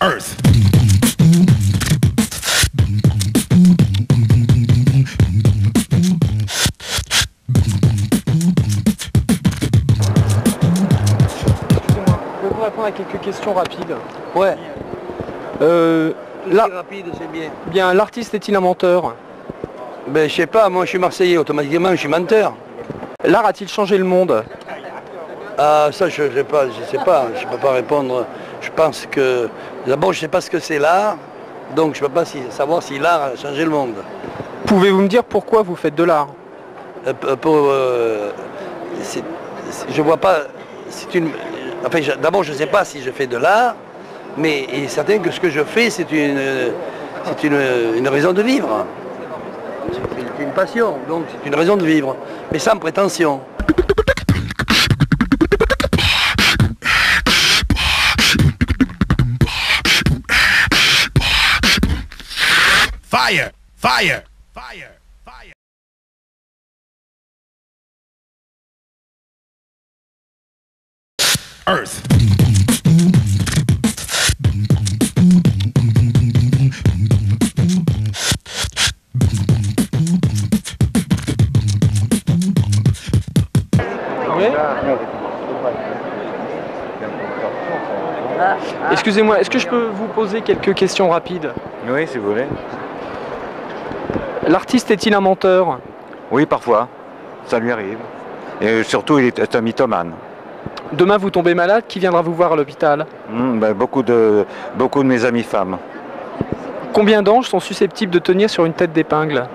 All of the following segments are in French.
Earth. Je vais vous répondre à quelques questions rapides. Ouais, Là, rapide, c'est bien. bien, l'artiste est-il un menteur? Ben, je sais pas, moi je suis Marseillais, automatiquement je suis menteur. L'art a-t-il changé le monde? Ah, ça je sais pas, je peux pas répondre. Je pense que, d'abord je sais pas ce que c'est l'art, donc je peux pas savoir si l'art a changé le monde. Pouvez-vous me dire pourquoi vous faites de l'art? Je vois pas, enfin d'abord je sais pas si je fais de l'art, mais il est certain que ce que je fais c'est une raison de vivre. C'est une passion, donc c'est une raison de vivre, mais sans prétention. Fire! Fire! Fire! Fire! Earth. Oui. Excusez-moi, est-ce que je peux vous poser quelques questions rapides? Oui, si vous voulez. L'artiste est-il un menteur? Oui, parfois. Ça lui arrive. Et surtout, il est un mythomane. Demain vous tombez malade, qui viendra vous voir à l'hôpital? Beaucoup de mes amies femmes. Combien d'anges sont susceptibles de tenir sur une tête d'épingle?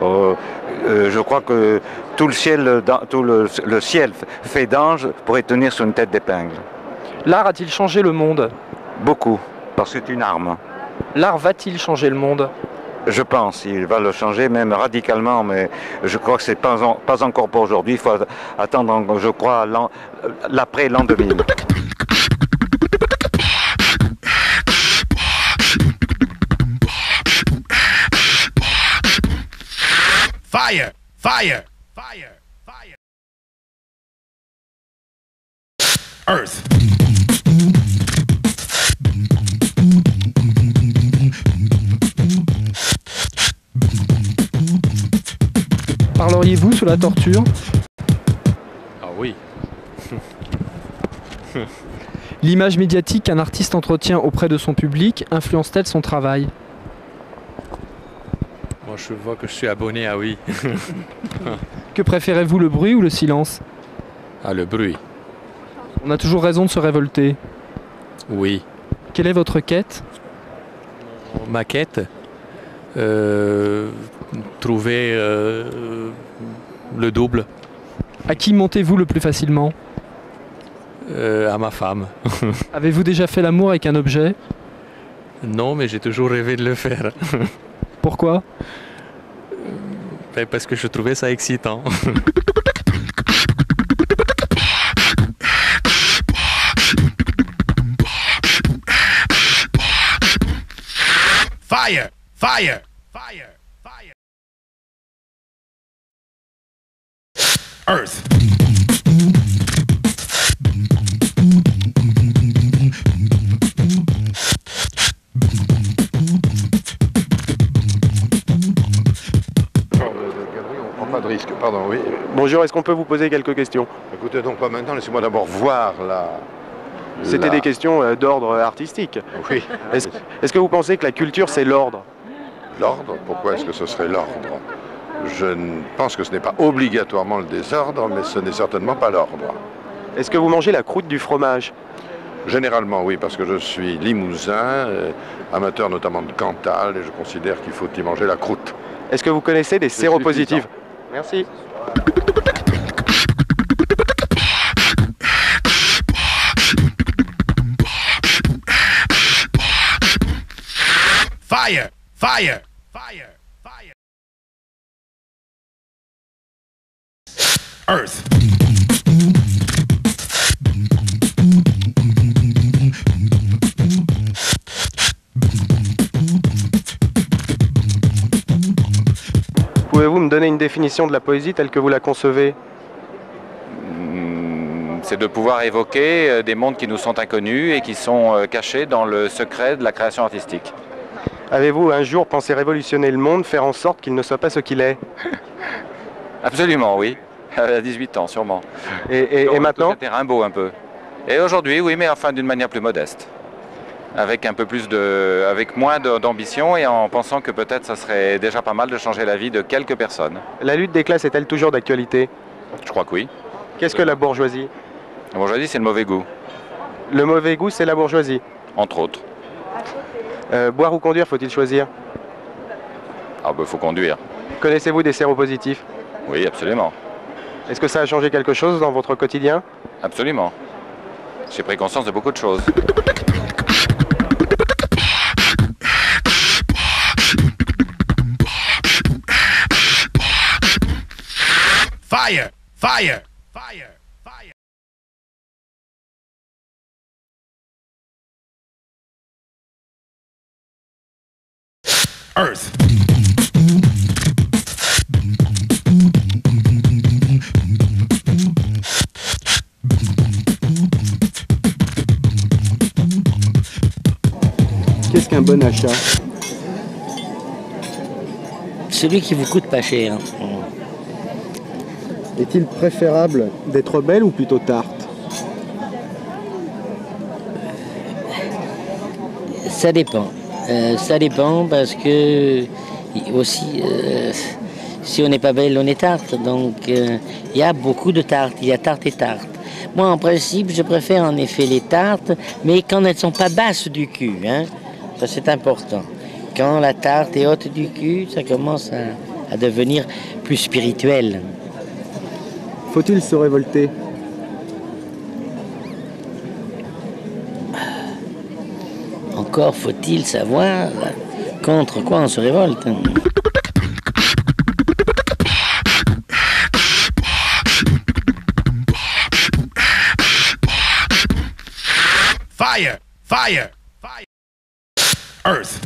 Je crois que tout le ciel fait d'anges pourrait tenir sur une tête d'épingle. L'art a-t-il changé le monde? Beaucoup, parce que c'est une arme. L'art va-t-il changer le monde? Je pense, il va le changer même radicalement, mais je crois que c'est pas encore pour aujourd'hui. Il faut attendre, je crois, l'après l'an 2000. Fire! Fire! Fire! Fire! Earth. Parleriez-vous sous la torture? Ah oui. L'image médiatique qu'un artiste entretient auprès de son public influence-t-elle son travail? Moi je vois que je suis abonné à oui. Que préférez-vous, le bruit ou le silence? Ah, le bruit. On a toujours raison de se révolter. Oui. Quelle est votre quête? Ma quête, trouver le double À qui mentez-vous le plus facilement? à ma femme. Avez-vous déjà fait l'amour avec un objet? Non, mais j'ai toujours rêvé de le faire. Pourquoi? Parce que je trouvais ça excitant. Fire! Fire! Fire! Fire! Earth. On prend pas de risque, pardon, oui. Bonjour, est-ce qu'on peut vous poser quelques questions? Écoutez donc pas maintenant, laissez-moi d'abord voir C'était des questions d'ordre artistique. Oui. Est-ce que vous pensez que la culture, c'est l'ordre? L'ordre, pourquoi est-ce que ce serait l'ordre? Je pense que ce n'est pas obligatoirement le désordre, mais ce n'est certainement pas l'ordre. Est-ce que vous mangez la croûte du fromage? Généralement, oui, parce que je suis limousin, amateur notamment de Cantal, et je considère qu'il faut y manger la croûte. Est-ce que vous connaissez des séropositives? Merci. Fire! Fire! Fire! Fire! Earth. Pouvez-vous me donner une définition de la poésie telle que vous la concevez? C'est de pouvoir évoquer des mondes qui nous sont inconnus et qui sont cachés dans le secret de la création artistique. Avez-vous un jour pensé révolutionner le monde, faire en sorte qu'il ne soit pas ce qu'il est? Absolument, oui. À 18 ans, sûrement. Et maintenant? C'était Rimbaud un peu. Et aujourd'hui, oui, mais enfin d'une manière plus modeste. Avec un peu plus avec moins d'ambition et en pensant que peut-être ça serait déjà pas mal de changer la vie de quelques personnes. La lutte des classes est-elle toujours d'actualité? Je crois que oui. Qu'est-ce que la bourgeoisie? La bourgeoisie, c'est le mauvais goût, Le mauvais goût, c'est la bourgeoisie. entre autres. Boire ou conduire, faut-il choisir? Ah ben, faut conduire. Connaissez-vous des séropositifs? Oui, absolument. Est-ce que ça a changé quelque chose dans votre quotidien? Absolument. J'ai pris conscience de beaucoup de choses. Fire! Fire! Fire! Fire! Earth. Qu'est-ce qu'un bon achat? Celui qui vous coûte pas cher. Est-il préférable d'être belle ou plutôt tarte? Ça dépend. Ça dépend parce que aussi, si on n'est pas belle, on est tarte. Donc il y a beaucoup de tartes. Il y a tarte et tarte. Moi, en principe, je préfère en effet les tartes, mais quand elles ne sont pas basses du cul. Hein, ça, c'est important. Quand la tarte est haute du cul, ça commence à devenir plus spirituel. Faut-il se révolter? Encore faut-il savoir contre quoi on se révolte. Fire! Fire! Fire! Earth.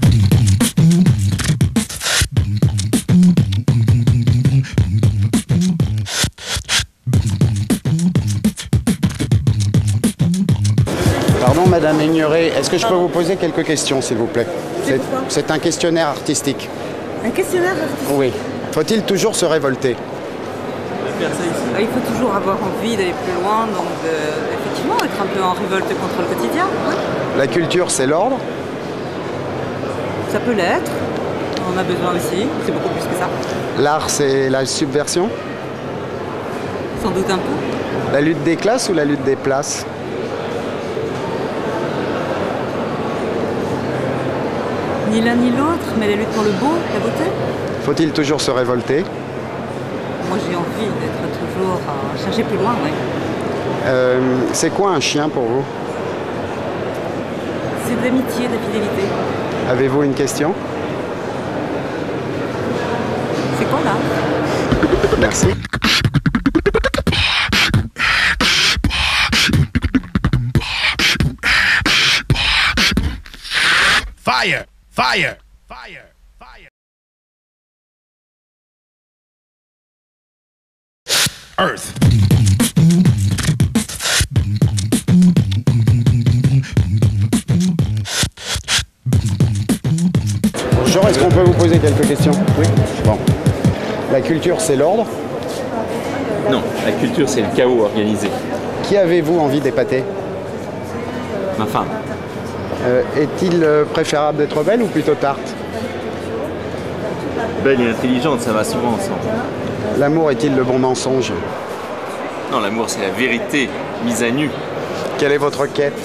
Pardon, Madame Ignoré, est-ce que je peux vous poser quelques questions, s'il vous plaît? C'est un questionnaire artistique. Un questionnaire artistique? Oui. Faut-il toujours se révolter? Il faut toujours avoir envie d'aller plus loin, donc effectivement être un peu en révolte contre le quotidien. Hein. La culture, c'est l'ordre? Ça peut l'être, on a besoin aussi, c'est beaucoup plus que ça. L'art, c'est la subversion? Sans doute un peu. La lutte des classes ou la lutte des places? Ni l'un ni l'autre, mais la lutte pour le beau, la beauté. Faut-il toujours se révolter? Moi j'ai envie d'être toujours à chercher plus loin, oui. C'est quoi un chien pour vous? C'est de l'amitié, de la fidélité. Avez-vous une question? C'est quoi là? Merci. Fire! Fire! Fire! Fire! Earth. Bonjour, est-ce qu'on peut vous poser quelques questions? Oui. Bon. La culture, c'est l'ordre? Non, la culture, c'est le chaos organisé. Qui avez-vous envie d'épater? Ma femme. Est-il préférable d'être belle ou plutôt tarte? Belle et intelligente, ça va souvent ensemble. L'amour est-il le bon mensonge? Non, l'amour, c'est la vérité, mise à nu. Quelle est votre quête?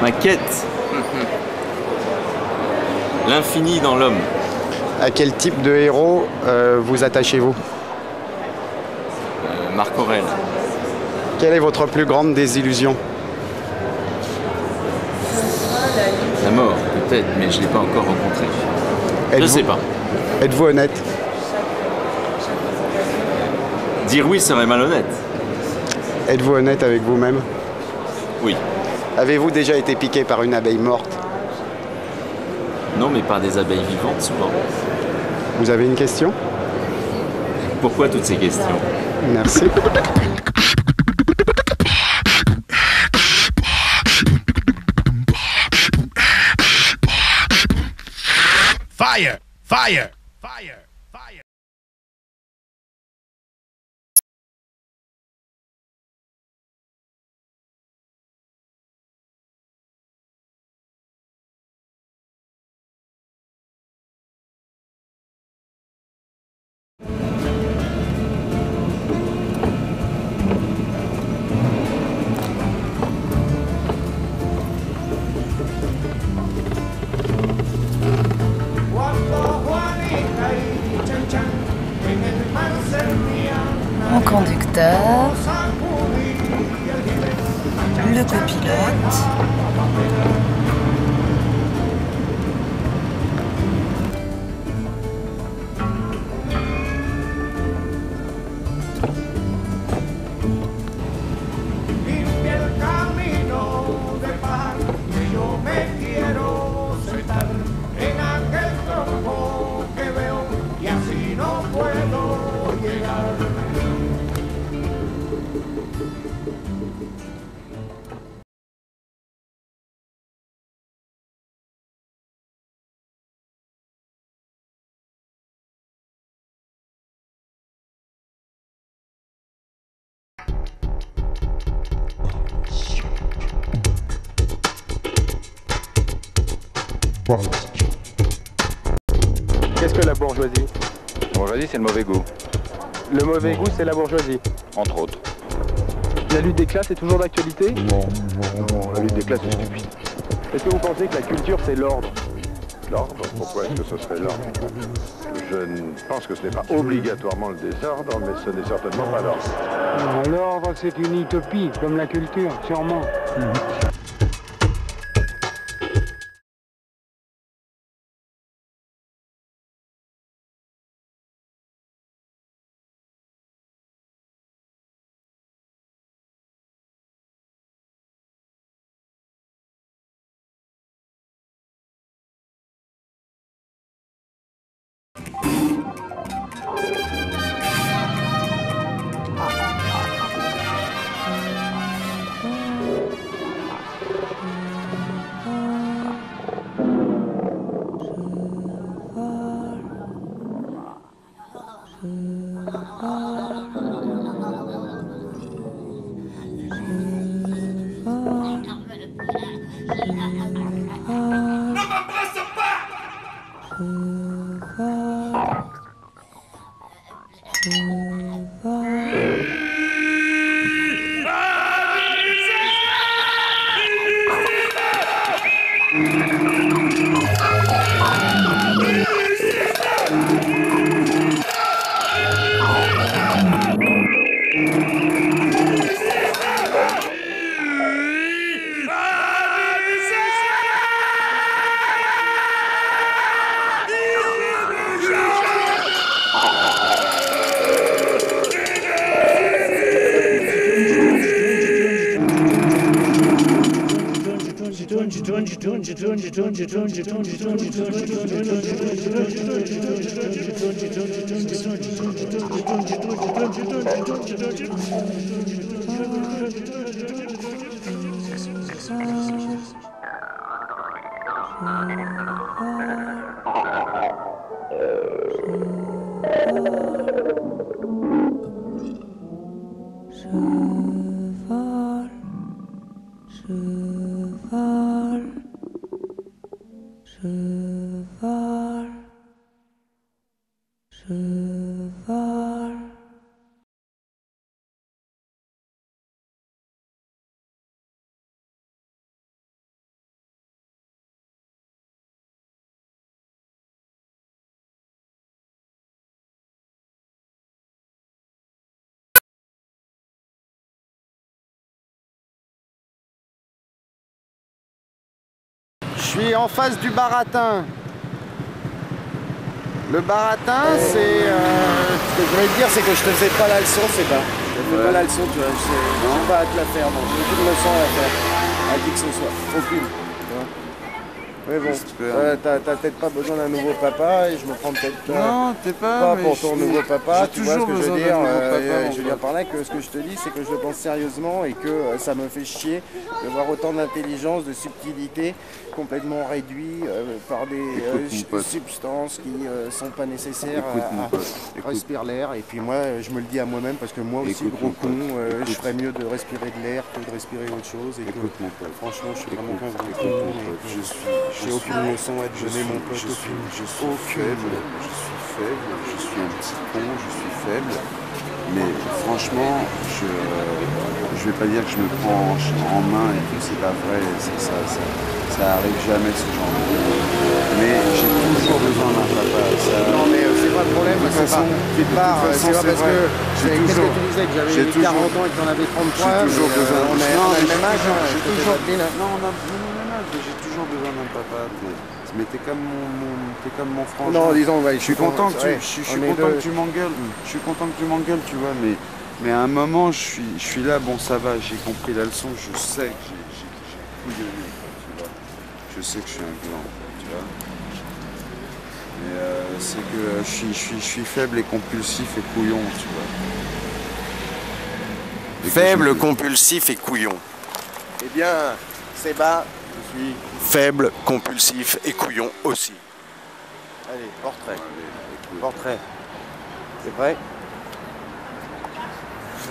Ma quête l'infini dans l'homme. À quel type de héros vous attachez-vous? Marc Aurèle. Quelle est votre plus grande désillusion? La mort, peut-être, mais je ne l'ai pas encore rencontré. Je ne sais pas. Êtes-vous honnête? Dire oui serait malhonnête. Êtes-vous honnête avec vous-même? Oui. Avez-vous déjà été piqué par une abeille morte? Non, mais par des abeilles vivantes, souvent. Vous avez une question? Pourquoi toutes ces questions? Merci. Fire! Fire! Fire! Fire! Mon conducteur, le copilote, Qu'est-ce que la bourgeoisie? La bourgeoisie, c'est le mauvais goût, Le mauvais goût, c'est la bourgeoisie. entre autres. La lutte des classes est toujours d'actualité? Non, la lutte des classes est stupide. Est-ce que vous pensez que la culture, c'est l'ordre? L'ordre? Pourquoi est-ce que ce serait l'ordre? Je pense que ce n'est pas obligatoirement le désordre, mais ce n'est certainement pas l'ordre. L'ordre, c'est une utopie, comme la culture, sûrement. Je suis en face du baratin. Le baratin, c'est... Ce que je voulais te dire, c'est que je te faisais pas la leçon, c'est pas. Je te fais pas la leçon, tu vois. Je n'ai pas à te la faire, non. J'ai aucune leçon à faire. À qui que ce soit. Aucune. Tu vois. Mais bon, t'as peut-être pas besoin d'un nouveau papa et je me prends peut-être pas pour ton nouveau papa. Tu vois ce que je veux dire je veux dire par là que ce que je te dis, c'est que je le pense sérieusement et que ça me fait chier de voir autant d'intelligence, de subtilité complètement réduit par des substances qui sont pas nécessaires à respirer l'air. Et puis moi, je me le dis à moi-même parce que moi aussi, gros con, je ferais mieux de respirer de l'air que de respirer autre chose. Et que, franchement, je suis vraiment qu'un gros con. J'ai aucune leçon à te donner, mon pote. Je suis faible, je suis un petit con, je suis faible. Mais franchement, je vais pas dire que je me prends en main et tout, c'est pas vrai, ça arrive jamais ce genre de choses. Mais j'ai toujours besoin d'un papa. Non mais c'est pas le problème, c'est pas parce que qu'est-ce que tu disais que j'avais 40 ans et que t'en avais 33. J'ai toujours besoin on a le même âge. J'ai toujours besoin d'un papa. Mais t'es comme mon frangin. Non, disons, ouais, je suis content que tu m'engueules. Je suis content que tu m'engueules, tu vois, mais à un moment, je suis là, bon, ça va, j'ai compris la leçon, je sais que j'ai couillonné, tu vois. Je sais que je suis un gland, tu vois. Mais c'est que je suis faible et compulsif et couillon, tu vois. Faible, compulsif et couillon. Eh bien, Séba, je suis faible, compulsif et couillon aussi. Allez, portrait. Portrait. C'est vrai?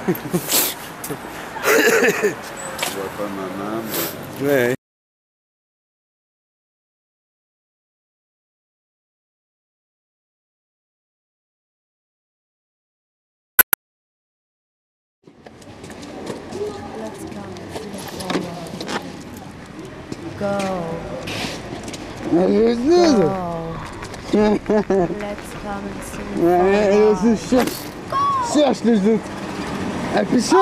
Tu vois pas ma main, mais... Ouais. Go. Allez, Go. Let's come and see. Cherche les autres. Allez, pêche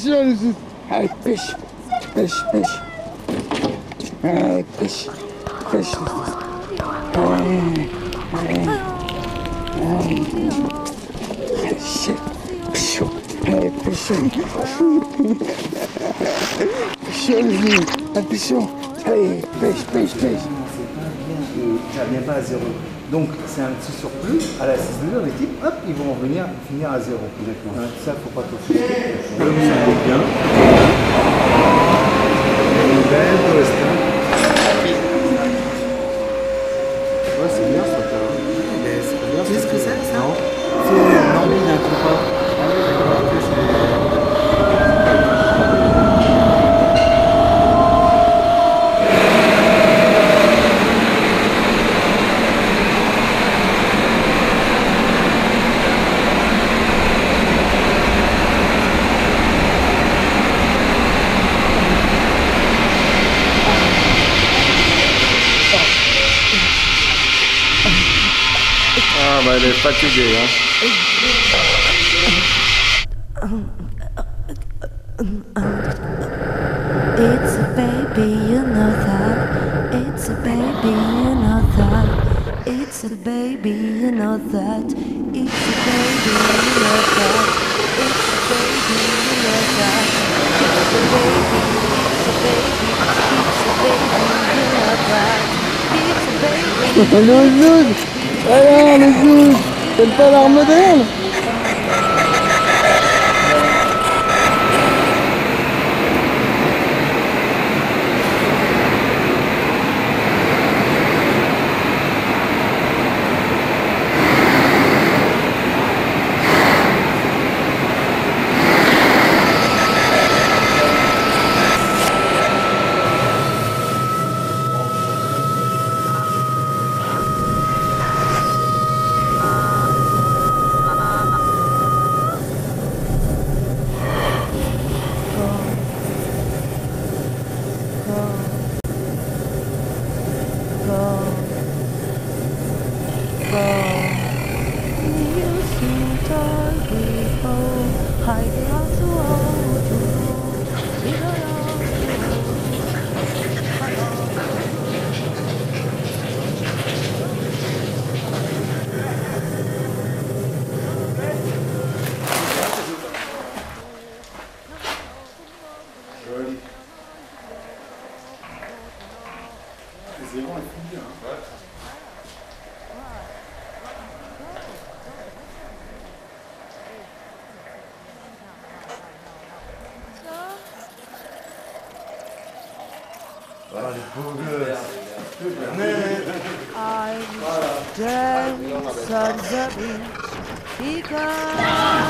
les autres. Allez, pêche. Allez, pêche les autres. Allez, pêche. Allez, pêche. Ça vient pas à zéro. Donc c'est un petit surplus. À la 6-2, les types, hop, ils vont finir à zéro. Ça, faut pas t'offrir. Le monde est bien. Une belle toast. Ouais, c'est bien ça. C'est bien. Qu'est-ce que c'est ça? Non. C'est l'envie d'un compas. Ah bah elle est fatiguée, hein. It's a baby, you know that. It's a baby, you know that. It's a baby, you know that. It's a baby, you know that. It's a baby, you know that. It's a baby, it's a baby, it's a baby, you know that. It's a baby. Le zouz. Alors le zouz. T'aimes pas l'art moderne?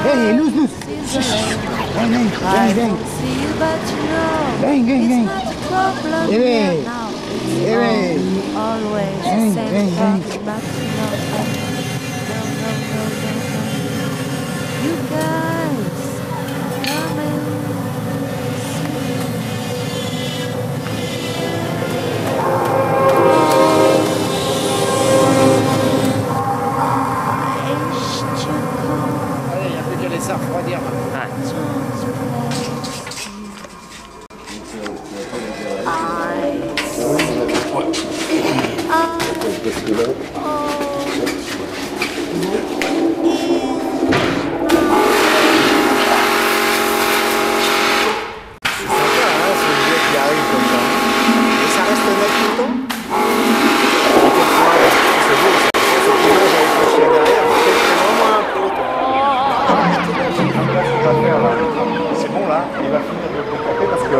Hey, loose, loose. Bang, bang, bang, bang. Bang, bang, bang. Hey, hey, always bang, bang, bang. You guys, come in. Ça refroidir. C'est bon là, il va finir de le compléter parce que